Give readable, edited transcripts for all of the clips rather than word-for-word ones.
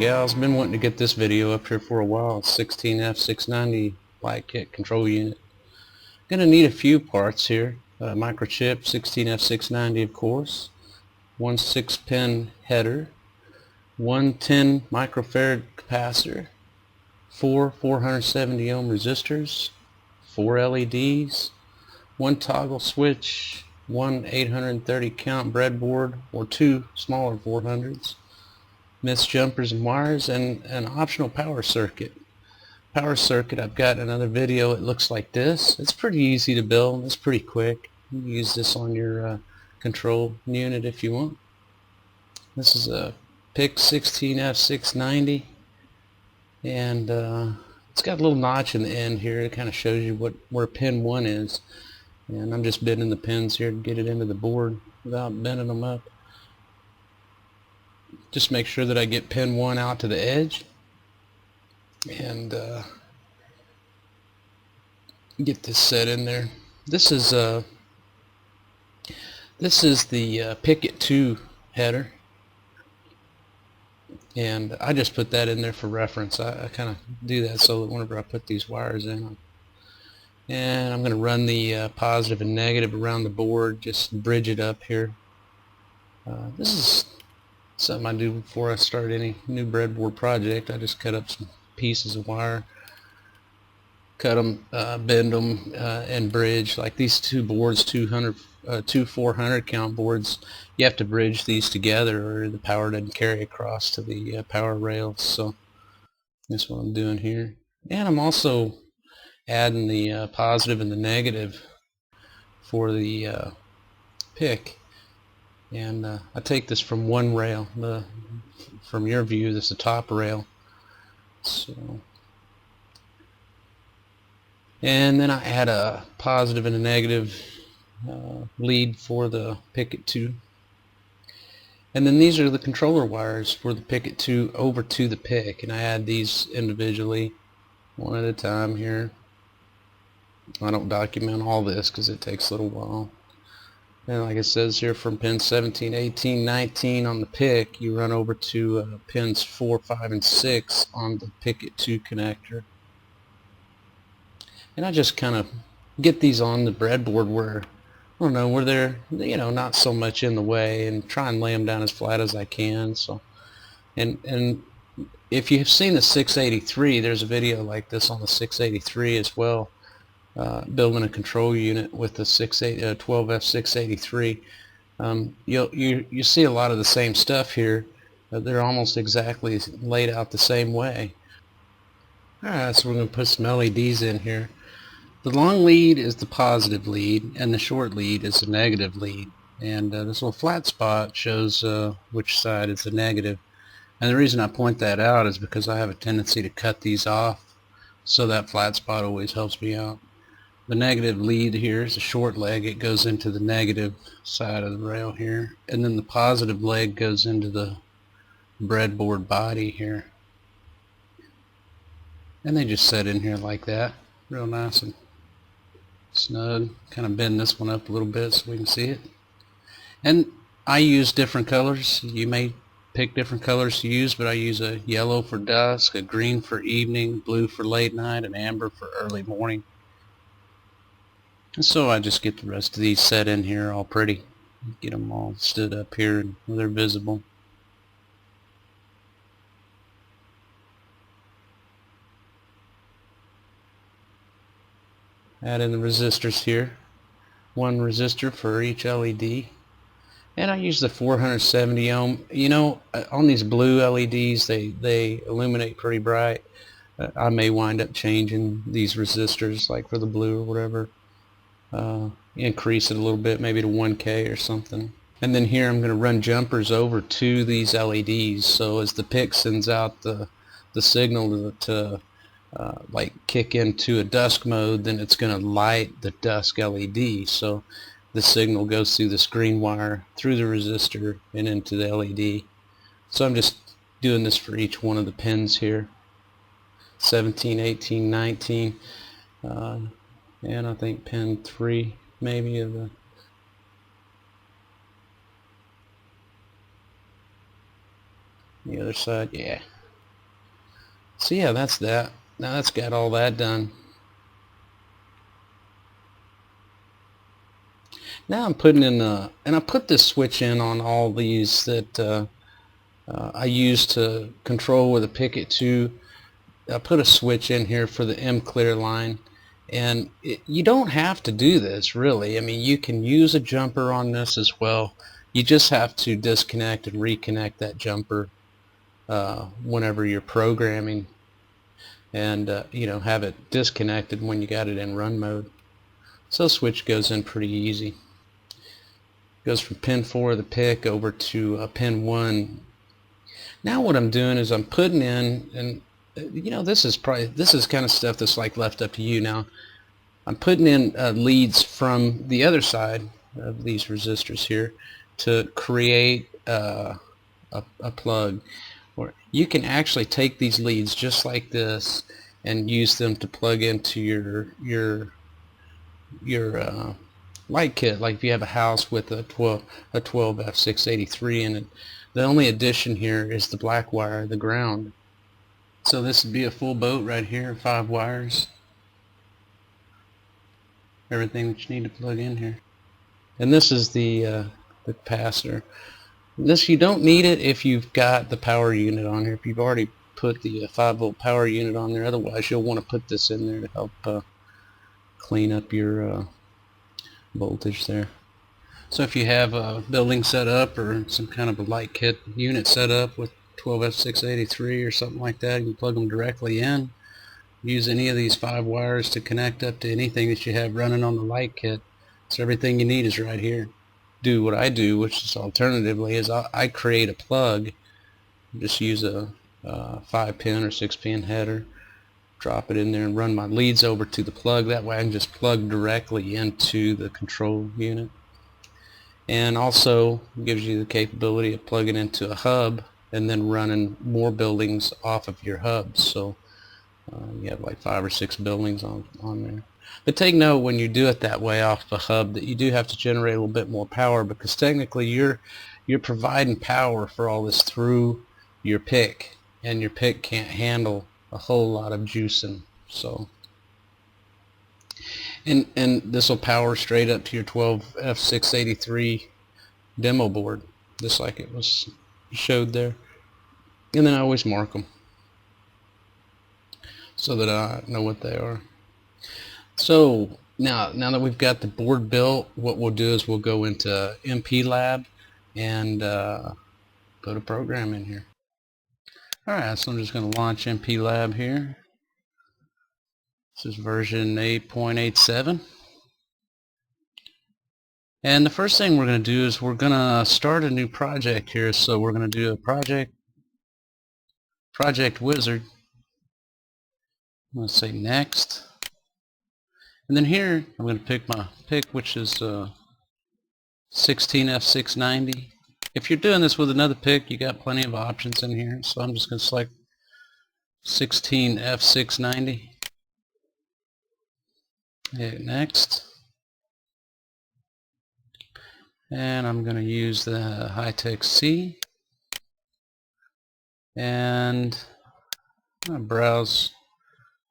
and gals, been wanting to get this video up here for a while. 16F690 PicKit control unit. Gonna need a few parts here. Microchip 16F690, of course. One 6-pin header, one 10 microfarad capacitor, four 470 ohm resistors, 4 LEDs, one toggle switch, one 830 count breadboard or two smaller 400s, missed jumpers and wires, and an optional power circuit. I've got another video. It looks like this. It's pretty easy to build. It's pretty quick. You can use this on your control unit if you want. This is a PIC 16F690, and it's got a little notch in the end here. It kind of shows you where pin 1 is, and I'm just bending the pins here to get it into the board without bending them up. Just make sure that I get pin 1 out to the edge and get this set in there. This is the PicKit 2 header, and I just put that in there for reference. I kind of do that so that whenever I put these wires in, and I'm going to run the positive and negative around the board, just bridge it up here. This is something I do before I start any new breadboard project. I just cut up some pieces of wire, cut them, bend them, and bridge. Like these two boards, two 400 count boards, you have to bridge these together or the power doesn't carry across to the power rails. So that's what I'm doing here. And I'm also adding the positive and the negative for the PIC. And I take this from one rail. From your view, this is the top rail. So, and then I add a positive and a negative lead for the PicKit 2. And then these are the controller wires for the PicKit 2 over to the PIC, and I add these individually, one at a time here. I don't document all this because it takes a little while. And like it says here, from pins 17, 18, 19 on the PIC, you run over to pins 4, 5, and 6 on the PicKit 2 connector. And I just kind of get these on the breadboard where, I don't know, where they're, you know, not so much in the way, and try and lay them down as flat as I can. So, and if you've seen the 683, there's a video like this on the 683 as well. Building a control unit with the 12F683. You see a lot of the same stuff here. They're almost exactly laid out the same way. Alright, so we're going to put some LEDs in here. The long lead is the positive lead, and the short lead is the negative lead. And this little flat spot shows which side is the negative. And the reason I point that out is because I have a tendency to cut these off, so that flat spot always helps me out. The negative lead here is a short leg. It goes into the negative side of the rail here, and then the positive leg goes into the breadboard body here. And they just set in here like that, real nice and snug. Kind of bend this one up a little bit so we can see it. And I use different colors. You may pick different colors to use, but I use a yellow for dusk, a green for evening, blue for late night, and amber for early morning. And so I just get the rest of these set in here all pretty. Get them all stood up here and they're visible. Add in the resistors here. One resistor for each LED. And I use the 470 ohm. You know, on these blue LEDs, they illuminate pretty bright. I may wind up changing these resistors, like for the blue or whatever. Increase it a little bit, maybe to 1K or something. And then here I'm going to run jumpers over to these LEDs, so as the PIC sends out the signal to like kick into a dusk mode, then it's going to light the dusk LED. So the signal goes through the screen wire, through the resistor, and into the LED. So I'm just doing this for each one of the pins here. 17, 18, 19. And I think pin 3 maybe of the other side. Yeah, So yeah, that's that. Now that's got all that done. Now I'm putting in and I put this switch in on all these that I use to control with a PicKit 2. I put a switch in here for the M clear line, and you don't have to do this really. I mean, you can use a jumper on this as well. You just have to disconnect and reconnect that jumper whenever you're programming, and you know, have it disconnected when you got it in run mode. So switch goes in pretty easy. Goes from pin 4 of the PIC over to pin 1. Now what I'm doing is I'm putting in, and you know, this is kind of stuff that's like left up to you. Now I'm putting in leads from the other side of these resistors here to create a plug. Or you can actually take these leads just like this and use them to plug into your light kit. Like if you have a house with a 12F683 in it, the only addition here is the black wire, the ground. So this would be a full boat right here, 5 wires, everything that you need to plug in here. And this is the capacitor. This, you don't need it if you've got the power unit on here, if you've already put the 5-volt power unit on there. Otherwise you'll want to put this in there to help clean up your voltage there. So if you have a building set up or some kind of a light kit unit set up with 12F683 or something like that, you can plug them directly in. Use any of these 5 wires to connect up to anything that you have running on the light kit. So everything you need is right here. Do what I do, which is alternatively, is I create a plug. Just use a 5-pin or 6-pin header, drop it in there and run my leads over to the plug. That way I can just plug directly into the control unit. And also gives you the capability of plugging into a hub and then running more buildings off of your hubs. So you have like 5 or 6 buildings on there. But take note when you do it that way off the hub that you do have to generate a little bit more power, because technically you're providing power for all this through your PIC, and your PIC can't handle a whole lot of juicing. So and this will power straight up to your 12F683 demo board, just like it was showed there. And then I always mark them so that I know what they are. So now that we've got the board built, what we'll do is we'll go into MP Lab and put a program in here. Alright, so I'm just going to launch MP Lab here. This is version 8.87. And the first thing we're going to do is we're going to start a new project here. So we're going to do a project wizard. I'm going to say next. And then here I'm going to pick my PIC, which is 16F690. If you're doing this with another PIC, you got plenty of options in here. So I'm just going to select 16F690. Hit next. And I'm going to use the Hi-Tech C. And I'm going to browse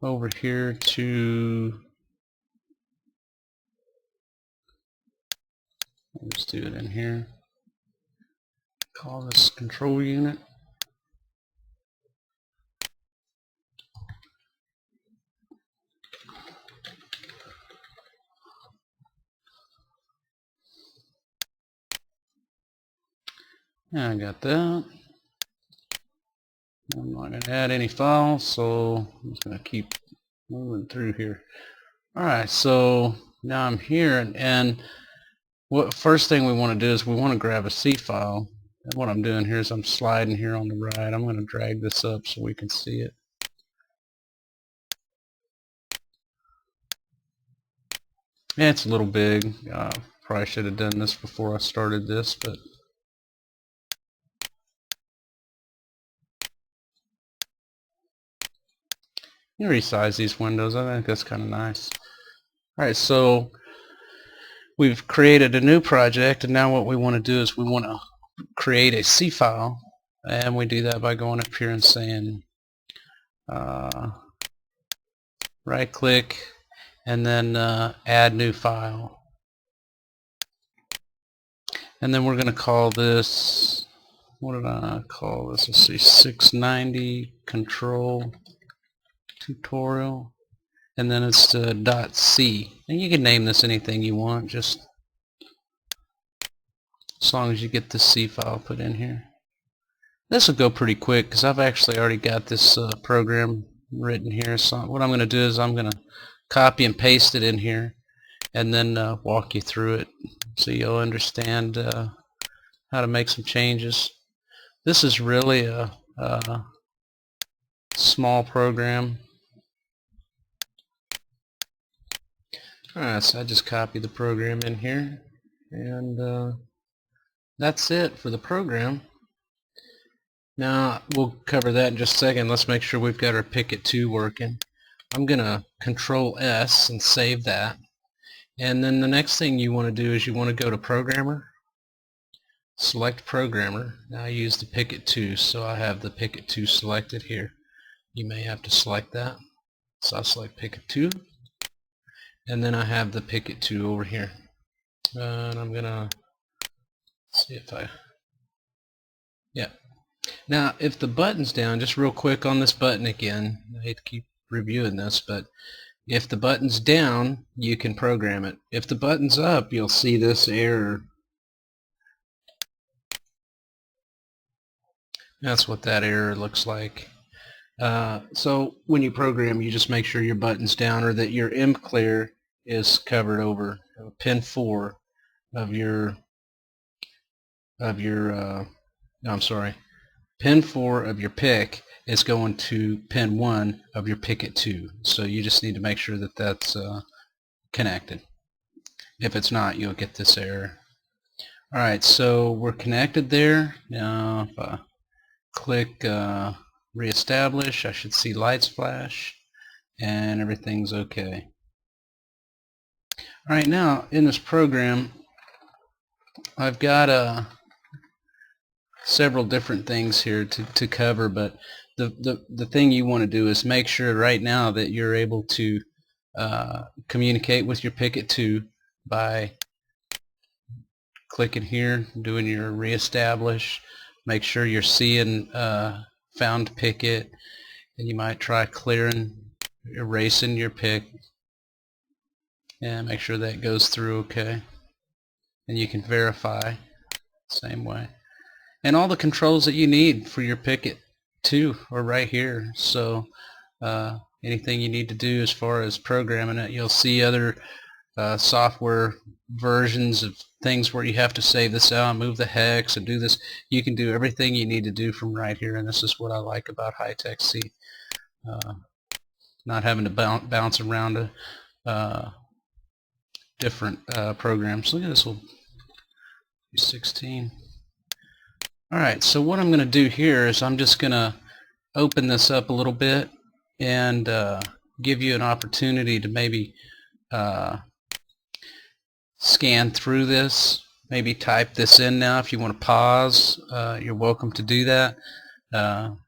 over here to, let's do it in here. Call this control unit. Yeah, I got that. I'm not going to add any files, so I'm just going to keep moving through here. Alright, so now I'm here, and what first thing we want to do is we want to grab a C file. And what I'm doing here is I'm sliding here on the right. I'm going to drag this up so we can see it. Yeah, it's a little big. Probably should have done this before I started this, but you can resize these windows. I think that's kind of nice. Alright, so we've created a new project, and now what we want to do is we want to create a C file, and we do that by going up here and saying right click, and then add new file. And then we're going to call this, what did I call this? Let's see, 690 control tutorial. And then it's .c. And you can name this anything you want, just as long as you get the C file put in here. This will go pretty quick because I've actually already got this program written here. So what I'm going to do is I'm going to copy and paste it in here and then walk you through it so you'll understand how to make some changes. This is really a small program. Alright, so I just copy the program in here, and that's it for the program. Now we'll cover that in just a second. Let's make sure we've got our PicKit 2 working. I'm gonna Control S and save that. And then the next thing you want to do is you want to go to Programmer, select Programmer. Now I use the PicKit 2, so I have the PicKit 2 selected here. You may have to select that. So I'll select PicKit 2, and then I have the PicKit 2 over here. And I'm gonna see if yeah. Now if the button's down, just real quick on this button again, I hate to keep reviewing this, but if the button's down, you can program it. If the button's up, you'll see this error. That's what that error looks like. So when you program, you just make sure your button's down or that your M clear is covered over pin 4 of your pin 4 of your PIC is going to pin 1 of your PicKit 2. So you just need to make sure that that's connected. If it's not, you'll get this error. Alright, so we're connected there. Now if I click reestablish, I should see lights flash and everything's okay. Alright, now in this program I've got several different things here to cover, but the thing you want to do is make sure right now that you're able to communicate with your PicKit 2 by clicking here, doing your reestablish. Make sure you're seeing found PicKit, and you might try clearing, erasing your PIC, and make sure that goes through okay. And you can verify same way. And all the controls that you need for your PicKit 2 are right here. So anything you need to do as far as programming it, you'll see other software versions of things where you have to save this out, move the hex, and do this. You can do everything you need to do from right here, and this is what I like about Hi-Tech C. Not having to bounce around different programs. Look at this little 16. Alright, so what I'm going to do here is I'm just going to open this up a little bit and give you an opportunity to maybe scan through this, maybe type this in now. If you want to pause, you're welcome to do that. I'll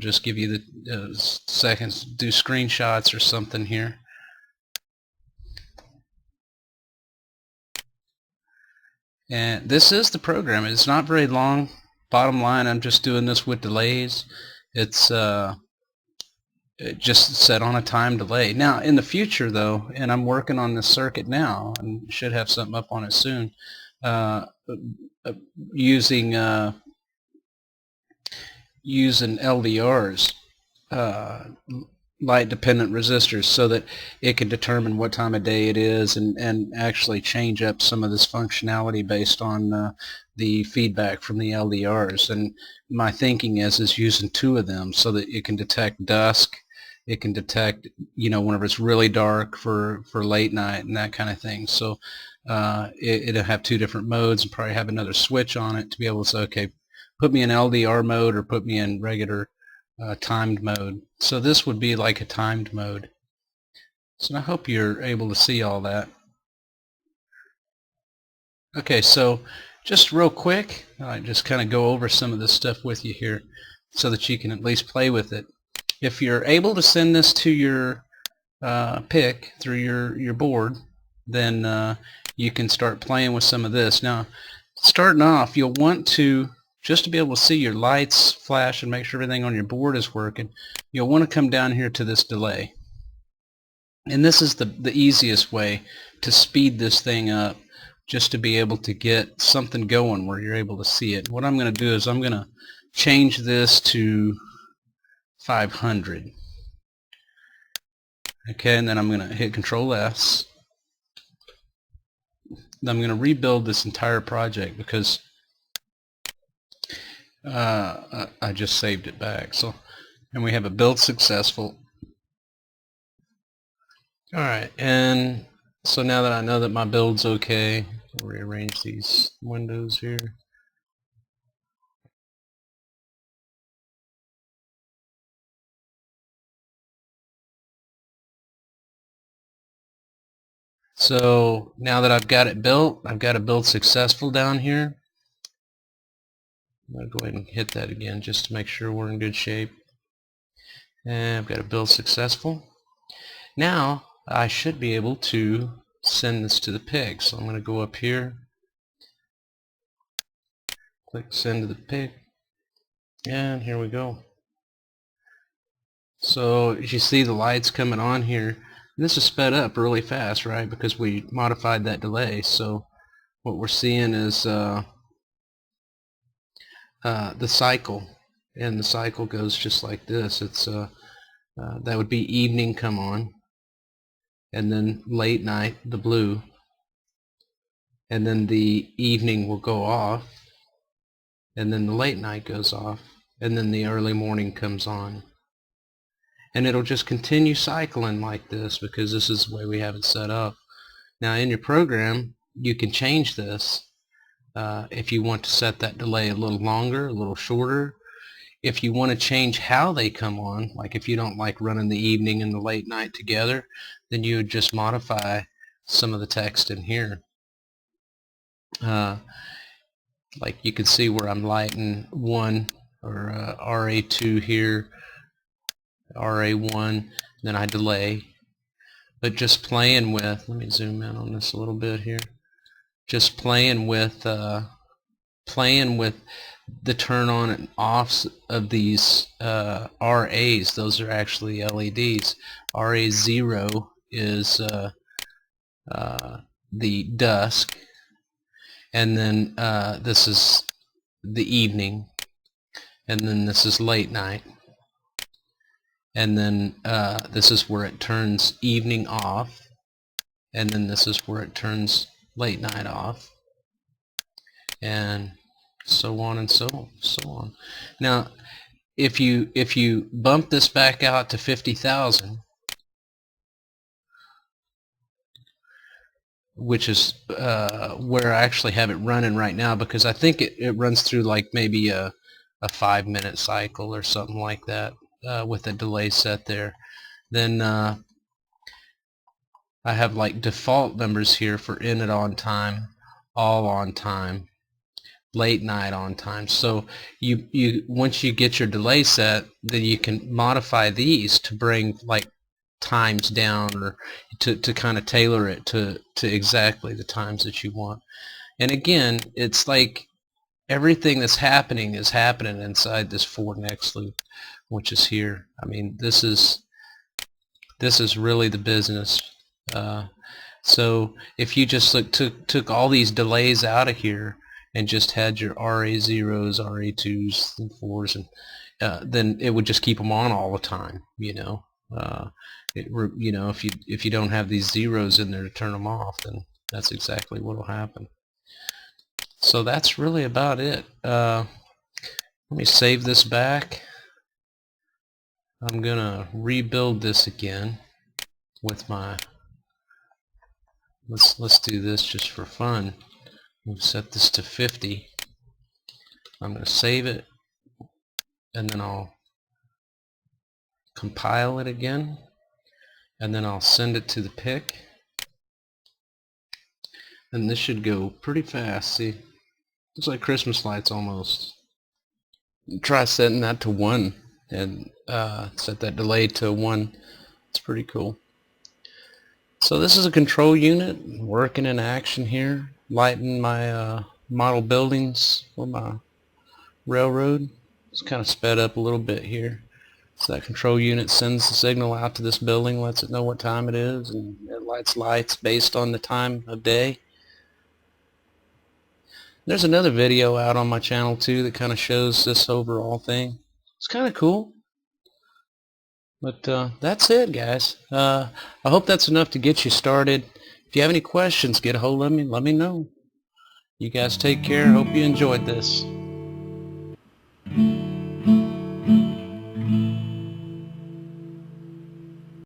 just give you the seconds to do screenshots or something here. And this is the program. It's not very long. Bottom line, I'm just doing this with delays. It's just set on a time delay. Now in the future though, and I'm working on this circuit now and should have something up on it soon, using LDRs, light dependent resistors, so that it can determine what time of day it is and actually change up some of this functionality based on the feedback from the LDRs. And my thinking is using 2 of them so that it can detect dusk, it can detect, you know, whenever it's really dark for late night and that kind of thing. So it'll have 2 different modes and probably have another switch on it to be able to say, okay, put me in LDR mode or put me in regular timed mode. So this would be like a timed mode. So I hope you're able to see all that. Okay, so just real quick, I just kind of go over some of this stuff with you here so that you can at least play with it. if you're able to send this to your PIC through your board, then you can start playing with some of this. Now, starting off, you'll want to, just to be able to see your lights flash and make sure everything on your board is working, you'll want to come down here to this delay. And this is the easiest way to speed this thing up, just to be able to get something going where you're able to see it. What I'm going to do is I'm going to change this to 500. Okay, and then I'm going to hit Control S. I'm going to rebuild this entire project because I just saved it back. So, and we have a build successful. Alright, and so now that I know that my build's okay, I'll rearrange these windows here. So now that I've got it built, I've got a build successful down here. I'm going to go ahead and hit that again just to make sure we're in good shape. And I've got a build successful. Now I should be able to send this to the PIC. So I'm going to go up here, click send to the PIC, and here we go. So as you see the lights coming on here, this is sped up really fast, right, because we modified that delay. So what we're seeing is the cycle, and the cycle goes just like this. It's that would be evening come on, and then late night, the blue, and then the evening will go off, and then the late night goes off, and then the early morning comes on. And it'll just continue cycling like this because this is the way we have it set up. Now in your program, you can change this if you want to set that delay a little longer, a little shorter. If you want to change how they come on, like if you don't like running the evening and the late night together, then you would just modify some of the text in here. Like you can see where I'm lighting 1 or RA2 here, RA1, then I delay. But just playing with, let me zoom in on this a little bit here, just playing with the turn on and offs of these RAs. Those are actually LEDs. RA0 is the dusk, and then this is the evening, and then this is late night, and then this is where it turns evening off, and then this is where it turns late night off, and so on and so on. Now if you bump this back out to 50,000, which is where I actually have it running right now, because I think it runs through like maybe a 5-minute cycle or something like that with a delay set there. Then I have like default numbers here for in it on time, all on time, late night on time. So you once you get your delay set, then you can modify these to bring like times down, or to kind of tailor it to exactly the times that you want. And again, it's like everything that's happening is happening inside this for next loop, which is here. I mean, this is really the business. So if you just took all these delays out of here and just had your RA0s, RA2s, and 4s, and then it would just keep them on all the time, you know. You know, if you don't have these zeros in there to turn them off, then that's exactly what will happen. So that's really about it. Let me save this back. I'm gonna rebuild this again with my. Let's do this just for fun. We'll set this to 50. I'm gonna save it, and then I'll compile it again, and then I'll send it to the PIC, and this should go pretty fast. See, looks like Christmas lights almost. Try setting that to 1, and set that delay to 1. It's pretty cool. So this is a control unit working in action here, lighting my model buildings for my railroad. It's kind of sped up a little bit here. So that control unit sends the signal out to this building, lets it know what time it is, and it lights lights based on the time of day. There's another video out on my channel too that kind of shows this overall thing. It's kind of cool. But that's it, guys. I hope that's enough to get you started. If you have any questions, get a hold of me. Let me know. You guys take care. Hope you enjoyed this.